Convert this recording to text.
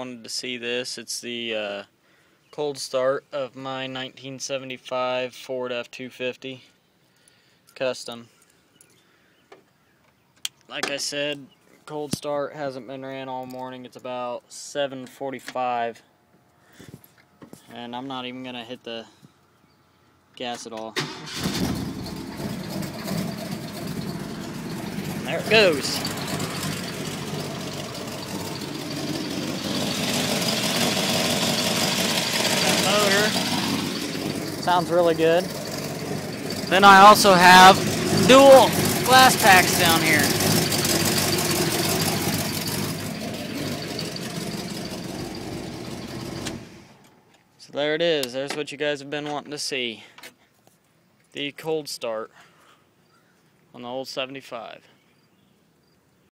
wanted to see this. It's the cold start of my 1975 Ford F250 Custom. Like I said, cold start, hasn't been ran all morning. It's about 7:45, and I'm not even gonna hit the gas at all. There it goes. That motor sounds really good. Then I also have dual glass packs down here. So there it is. There's what you guys have been wanting to see. The cold start on the old 75.